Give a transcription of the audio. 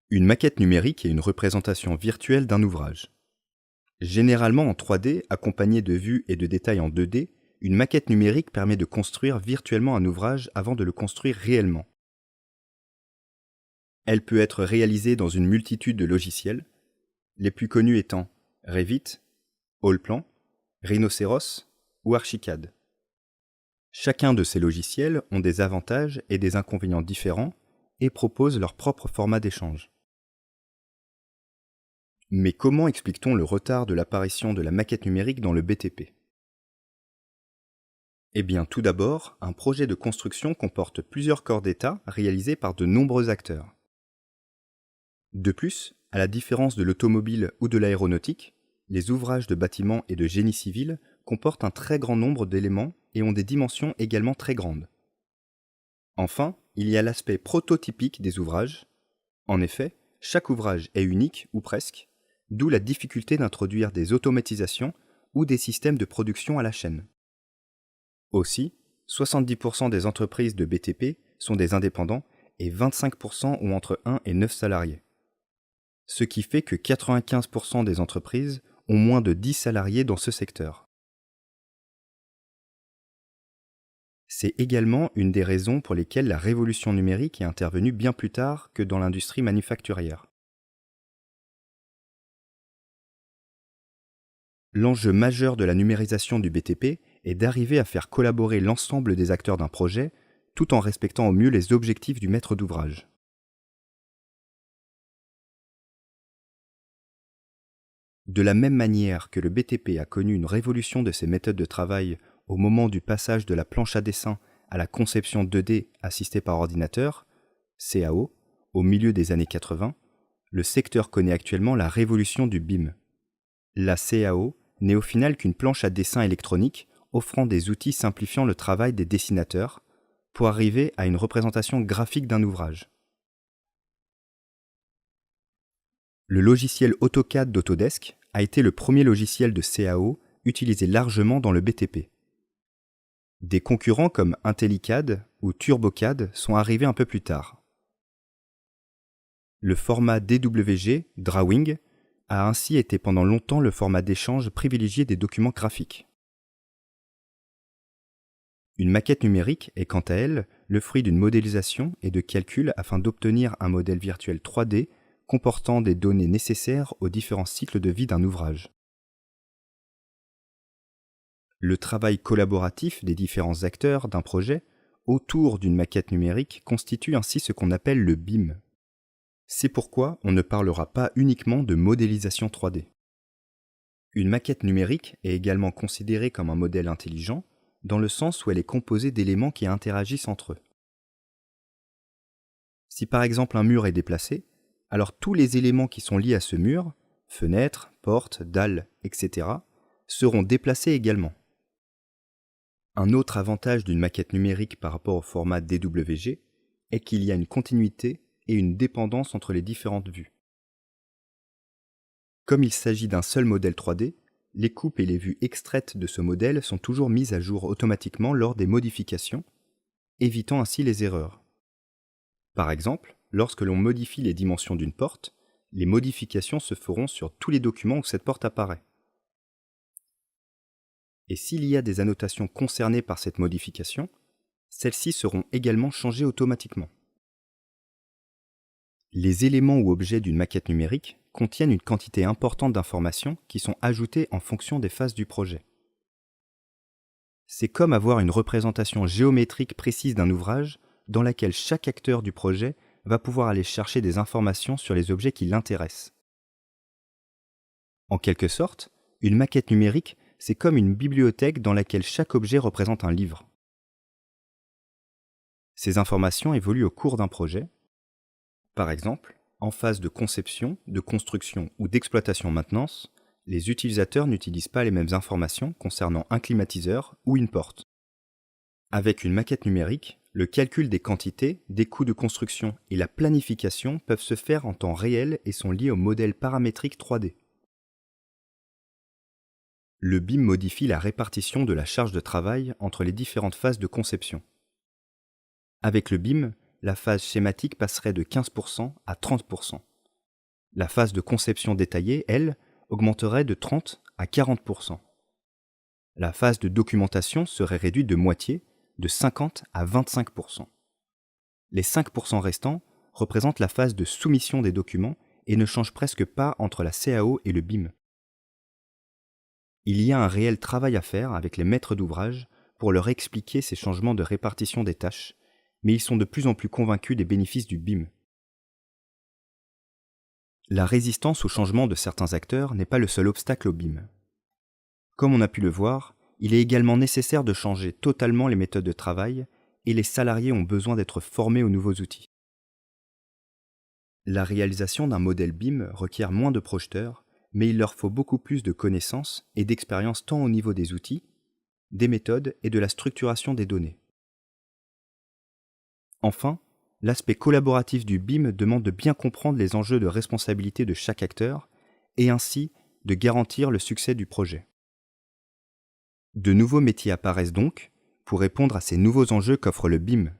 Une maquette numérique est une représentation virtuelle d'un ouvrage. Généralement en 3D, accompagnée de vues et de détails en 2D, une maquette numérique permet de construire virtuellement un ouvrage avant de le construire réellement. Elle peut être réalisée dans une multitude de logiciels, les plus connus étant Revit, Allplan, Rhinoceros ou Archicad. Chacun de ces logiciels ont des avantages et des inconvénients différents et proposent leur propre format d'échange. Mais comment explique-t-on le retard de l'apparition de la maquette numérique dans le BTP ? Eh bien, tout d'abord, un projet de construction comporte plusieurs corps d'état réalisés par de nombreux acteurs. De plus, à la différence de l'automobile ou de l'aéronautique, les ouvrages de bâtiments et de génie civil comportent un très grand nombre d'éléments et ont des dimensions également très grandes. Enfin, il y a l'aspect prototypique des ouvrages. En effet, chaque ouvrage est unique, ou presque, d'où la difficulté d'introduire des automatisations ou des systèmes de production à la chaîne. Aussi, 70% des entreprises de BTP sont des indépendants et 25% ont entre 1 et 9 salariés. Ce qui fait que 95% des entreprises ont moins de 10 salariés dans ce secteur. C'est également une des raisons pour lesquelles la révolution numérique est intervenue bien plus tard que dans l'industrie manufacturière. L'enjeu majeur de la numérisation du BTP est d'arriver à faire collaborer l'ensemble des acteurs d'un projet tout en respectant au mieux les objectifs du maître d'ouvrage. De la même manière que le BTP a connu une révolution de ses méthodes de travail au moment du passage de la planche à dessin à la conception 2D assistée par ordinateur, CAO, au milieu des années 80, le secteur connaît actuellement la révolution du BIM. La CAO n'est au final qu'une planche à dessin électronique offrant des outils simplifiant le travail des dessinateurs pour arriver à une représentation graphique d'un ouvrage. Le logiciel AutoCAD d'Autodesk a été le premier logiciel de CAO utilisé largement dans le BTP. Des concurrents comme IntelliCAD ou TurboCAD sont arrivés un peu plus tard. Le format DWG, Drawing, a ainsi été pendant longtemps le format d'échange privilégié des documents graphiques. Une maquette numérique est quant à elle le fruit d'une modélisation et de calculs afin d'obtenir un modèle virtuel 3D comportant des données nécessaires aux différents cycles de vie d'un ouvrage. Le travail collaboratif des différents acteurs d'un projet autour d'une maquette numérique constitue ainsi ce qu'on appelle le BIM. C'est pourquoi on ne parlera pas uniquement de modélisation 3D. Une maquette numérique est également considérée comme un modèle intelligent, dans le sens où elle est composée d'éléments qui interagissent entre eux. Si par exemple un mur est déplacé, alors tous les éléments qui sont liés à ce mur, fenêtres, portes, dalles, etc., seront déplacés également. Un autre avantage d'une maquette numérique par rapport au format DWG est qu'il y a une continuité et une dépendance entre les différentes vues. Comme il s'agit d'un seul modèle 3D, les coupes et les vues extraites de ce modèle sont toujours mises à jour automatiquement lors des modifications, évitant ainsi les erreurs. Par exemple, lorsque l'on modifie les dimensions d'une porte, les modifications se feront sur tous les documents où cette porte apparaît. Et s'il y a des annotations concernées par cette modification, celles-ci seront également changées automatiquement. Les éléments ou objets d'une maquette numérique contiennent une quantité importante d'informations qui sont ajoutées en fonction des phases du projet. C'est comme avoir une représentation géométrique précise d'un ouvrage dans laquelle chaque acteur du projet va pouvoir aller chercher des informations sur les objets qui l'intéressent. En quelque sorte, une maquette numérique, c'est comme une bibliothèque dans laquelle chaque objet représente un livre. Ces informations évoluent au cours d'un projet. Par exemple, en phase de conception, de construction ou d'exploitation-maintenance, les utilisateurs n'utilisent pas les mêmes informations concernant un climatiseur ou une porte. Avec une maquette numérique, le calcul des quantités, des coûts de construction et la planification peuvent se faire en temps réel et sont liés au modèle paramétrique 3D. Le BIM modifie la répartition de la charge de travail entre les différentes phases de conception. Avec le BIM, la phase schématique passerait de 15% à 30%, La phase de conception détaillée, elle, augmenterait de 30 à 40%. La phase de documentation serait réduite de moitié, de 50 à 25%. Les 5% restants représentent la phase de soumission des documents et ne changent presque pas entre la CAO et le BIM. Il y a un réel travail à faire avec les maîtres d'ouvrage pour leur expliquer ces changements de répartition des tâches, mais ils sont de plus en plus convaincus des bénéfices du BIM. La résistance au changement de certains acteurs n'est pas le seul obstacle au BIM. Comme on a pu le voir, il est également nécessaire de changer totalement les méthodes de travail et les salariés ont besoin d'être formés aux nouveaux outils. La réalisation d'un modèle BIM requiert moins de projeteurs, mais il leur faut beaucoup plus de connaissances et d'expérience tant au niveau des outils, des méthodes et de la structuration des données. Enfin, l'aspect collaboratif du BIM demande de bien comprendre les enjeux de responsabilité de chaque acteur et ainsi de garantir le succès du projet. De nouveaux métiers apparaissent donc pour répondre à ces nouveaux enjeux qu'offre le BIM.